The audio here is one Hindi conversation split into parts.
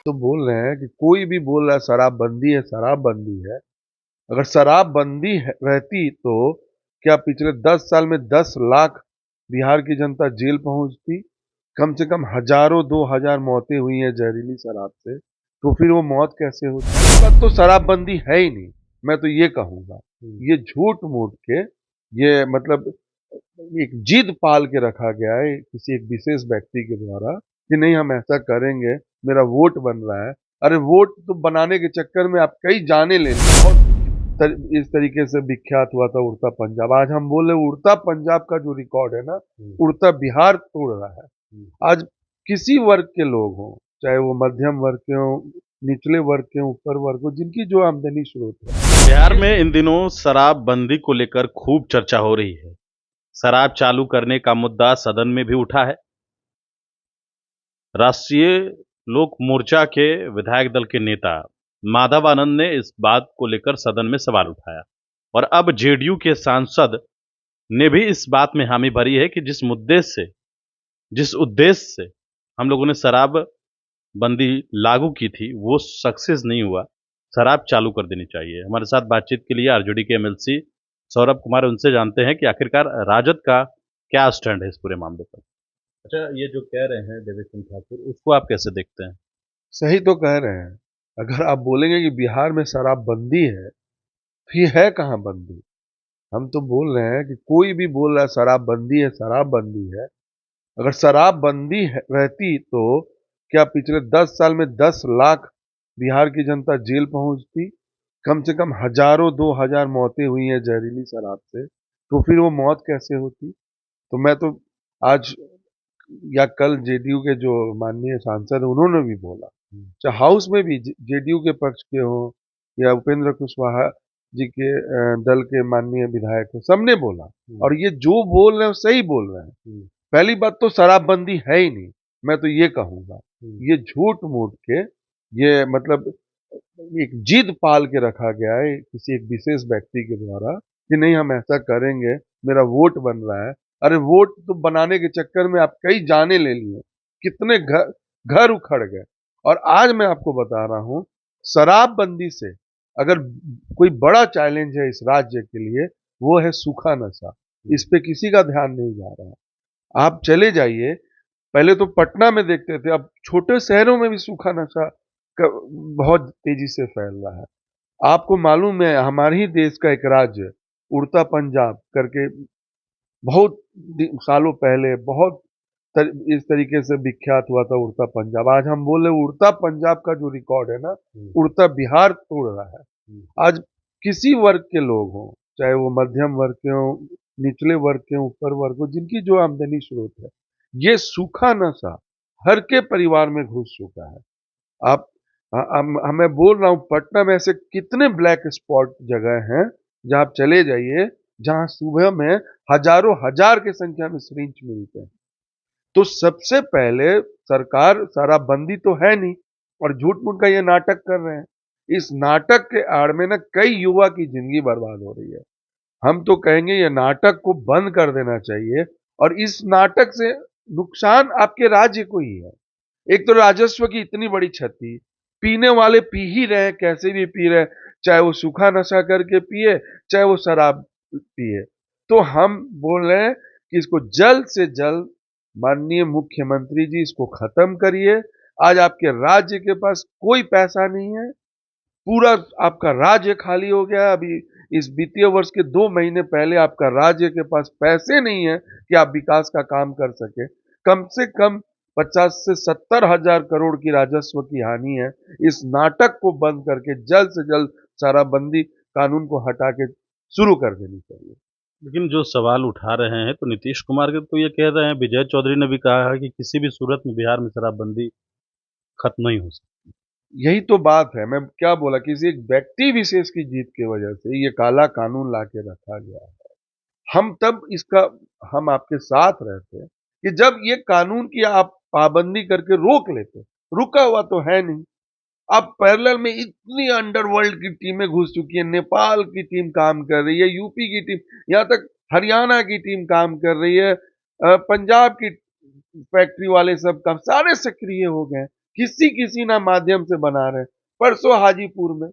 तो बोल रहे हैं कि कोई भी बोल रहा है शराबबंदी है, शराबबंदी है। अगर शराबबंदी रहती तो क्या पिछले 10 साल में 10 लाख बिहार की जनता जेल पहुंचती? कम से कम हजारों 2000 मौतें हुई हैं जहरीली शराब से। तो फिर वो मौत कैसे होती? इस बात तो शराबबंदी है ही नहीं। मैं तो ये कहूंगा, ये झूठ मूठ के, ये मतलब एक जिद पाल के रखा गया है किसी एक विशेष व्यक्ति के द्वारा कि नहीं हम ऐसा करेंगे, मेरा वोट बन रहा है। अरे वोट तो बनाने के चक्कर में आप कई जाने ले ली। बहुत इस तरीके से विख्यात हुआ था उड़ता पंजाब। आज हम बोले उड़ता पंजाब का जो रिकॉर्ड है ना, उड़ता बिहार तोड़ रहा है। आज किसी वर्ग के लोग हों, चाहे वो मध्यम वर्ग के हों, निचले वर्ग के हों, ऊपर वर्ग हो, जिनकी जो आमदनी स्रोत है। बिहार में इन दिनों शराबबंदी को लेकर खूब चर्चा हो रही है। शराब चालू करने का मुद्दा सदन में भी उठा है। राष्ट्रीय लोक मोर्चा के विधायक दल के नेता माधव आनंद ने इस बात को लेकर सदन में सवाल उठाया और अब जेडीयू के सांसद ने भी इस बात में हामी भरी है कि जिस उद्देश्य से हम लोगों ने शराब बंदी लागू की थी वो सक्सेस नहीं हुआ। शराब चालू कर देनी चाहिए। हमारे साथ बातचीत के लिए आरजेडी के एमएलसी सौरभ कुमार, उनसे जानते हैं कि आखिरकार राजद का क्या स्टैंड है इस पूरे मामले पर। अच्छा, ये जो कह रहे हैं देवेश सिंह ठाकुर, उसको आप कैसे देखते हैं? सही तो कह रहे हैं। अगर आप बोलेंगे कि बिहार में शराबबंदी है, फिर है कहाँ बंदी? हम तो बोल रहे हैं कि कोई भी बोल रहा है शराबबंदी है, शराबबंदी है। अगर शराबबंदी रहती तो क्या पिछले 10 साल में 10 लाख बिहार की जनता जेल पहुंचती? कम से कम हजारों 2000 मौतें हुई हैं जहरीली शराब से। तो फिर वो मौत कैसे होती? तो मैं तो आज या कल जेडीयू के जो माननीय सांसद उन्होंने भी बोला, चाहे हाउस में भी जेडीयू के पक्ष के हो या उपेंद्र कुशवाहा जी के दल के माननीय विधायक हो, सबने बोला। और ये जो बोल रहे हैं वो सही बोल रहे हैं। पहली बात तो शराबबंदी है ही नहीं। मैं तो ये कहूंगा, ये झूठ मूठ के, ये मतलब एक जिद पाल के रखा गया है किसी एक विशेष व्यक्ति के द्वारा कि नहीं हम ऐसा करेंगे, मेरा वोट बन रहा है। अरे वोट तो बनाने के चक्कर में आप कई जाने ले लिए, कितने घर घर उखड़ गए। और आज मैं आपको बता रहा हूं, शराबबंदी से अगर कोई बड़ा चैलेंज है इस राज्य के लिए, वो है सूखा नशा। इस पे किसी का ध्यान नहीं जा रहा है। आप चले जाइए, पहले तो पटना में देखते थे, अब छोटे शहरों में भी सूखा नशा बहुत तेजी से फैल रहा है। आपको मालूम है हमारे ही देश का एक राज्य उड़ता पंजाब करके बहुत सालों पहले बहुत इस तरीके से विख्यात हुआ था उड़ता पंजाब। आज हम बोले उड़ता पंजाब का जो रिकॉर्ड है ना, उड़ता बिहार तोड़ रहा है। आज किसी वर्ग के लोग हों, चाहे वो मध्यम वर्ग के हों, निचले वर्ग के हों, ऊपर वर्ग हो, जिनकी जो आमदनी स्रोत है, ये सूखा नशा हर के परिवार में घुस चुका है। आप मैं बोल रहा हूँ, पटना में ऐसे कितने ब्लैक स्पॉट जगह हैं जहाँ आप चले जाइए, जहाँ सुबह में हजारों हजार की संख्या में सिरिंज मिलते हैं। तो सबसे पहले सरकार, शराबबंदी तो है नहीं और झूठ मूठ का ये नाटक कर रहे हैं। इस नाटक के आड़ में ना कई युवा की जिंदगी बर्बाद हो रही है। हम तो कहेंगे ये नाटक को बंद कर देना चाहिए। और इस नाटक से नुकसान आपके राज्य को ही है। एक तो राजस्व की इतनी बड़ी क्षति, पीने वाले पी ही रहे हैं, कैसे भी पी रहे हैं, चाहे वो सूखा नशा करके पिए, चाहे वो शराब पिए। तो हम बोल रहे हैं कि इसको जल्द से जल्द माननीय मुख्यमंत्री जी इसको खत्म करिए। आज आपके राज्य के पास कोई पैसा नहीं है, पूरा आपका राज्य खाली हो गया। अभी इस वित्तीय वर्ष के 2 महीने पहले आपका राज्य के पास पैसे नहीं है कि आप विकास का काम कर सके। कम से कम 50 से 70 हजार करोड़ की राजस्व की हानि है। इस नाटक को बंद करके जल्द से जल्द शराबबंदी कानून को हटा के शुरू कर देनी चाहिए। लेकिन जो सवाल उठा रहे हैं तो नीतीश कुमार के तो ये कह रहे हैं, विजय चौधरी ने भी कहा है कि किसी भी सूरत में बिहार में शराबबंदी खत्म नहीं हो सकती। यही तो बात है। मैं क्या बोला, किसी एक व्यक्ति विशेष की जीत की वजह से ये काला कानून लाके रखा गया है। हम तब इसका हम आपके साथ रहते कि जब ये कानून की आप पाबंदी करके रोक लेते। रुका हुआ तो है नहीं। अब पैरेलल में इतनी अंडरवर्ल्ड की टीमें घुस चुकी है, नेपाल की टीम काम कर रही है, यूपी की टीम, यहाँ तक हरियाणा की टीम काम कर रही है, पंजाब की फैक्ट्री वाले सब काम सारे सक्रिय हो गए। किसी किसी ना माध्यम से बना रहे हैं। परसों हाजीपुर में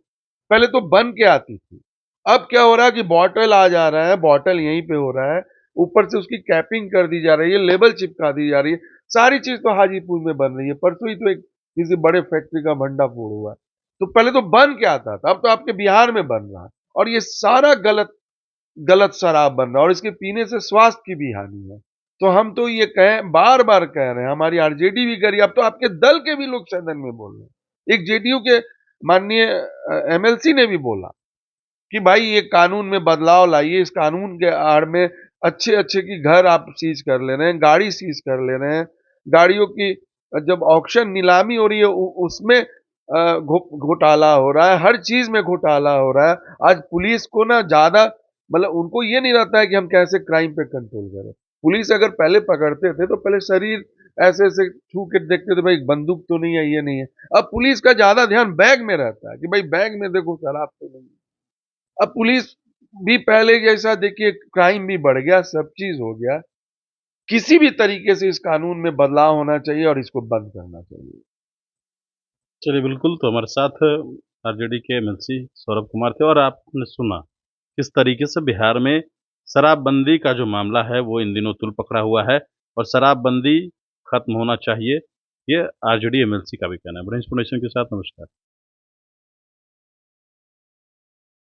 पहले तो बन के आती थी, अब क्या हो रहा है कि बॉटल आ जा रहा है, बॉटल यहीं पे हो रहा है, ऊपर से उसकी कैपिंग कर दी जा रही है, लेबल चिपका दी जा रही है, सारी चीज तो हाजीपुर में बन रही है। परसों ही तो एक किसी बड़े फैक्ट्री का भंडाफोड़ हुआ है। तो पहले तो बन के आता था, अब तो आपके बिहार में बन रहा है, और ये सारा गलत गलत शराब बन रहा है, और इसके पीने से स्वास्थ्य की भी हानि है। तो हम तो ये कहें, बार बार कह रहे हैं, हमारी आरजेडी भी करी, अब तो आपके दल के भी लोग सदन में बोल रहे हैं। एक जेडीयू के माननीय एमएलसी ने भी बोला कि भाई ये कानून में बदलाव लाइए, इस कानून के आड़ में अच्छे अच्छे की घर आप सीज कर ले रहे हैं, गाड़ी सीज कर ले रहे हैं, गाड़ियों की जब ऑक्शन नीलामी हो रही है उसमें घोटाला हो रहा है, हर चीज में घोटाला हो रहा है। आज पुलिस को ना ज्यादा, मतलब उनको ये नहीं रहता है कि हम कैसे क्राइम पे कंट्रोल करें। पुलिस अगर पहले पकड़ते थे तो पहले शरीर ऐसे ऐसे छू के देखते थे, भाई बंदूक तो नहीं है, ये नहीं है। अब पुलिस का ज्यादा ध्यान बैग में रहता है कि भाई बैग में देखो शराब तो नहीं है। अब पुलिस भी पहले जैसा, देखिए क्राइम भी बढ़ गया, सब चीज हो गया। किसी भी तरीके से इस कानून में बदलाव होना चाहिए और इसको बंद करना चाहिए। चलिए बिल्कुल, तो हमारे साथ आरजेडी के एमएलसी सौरभ कुमार थे और आपने सुना किस तरीके से बिहार में शराबबंदी का जो मामला है वो इन दिनों तूल पकड़ा हुआ है और शराबबंदी खत्म होना चाहिए, ये आरजेडी एमएलसी का भी कहना है। बड़ी इंफॉर्मेशन के साथ नमस्कार।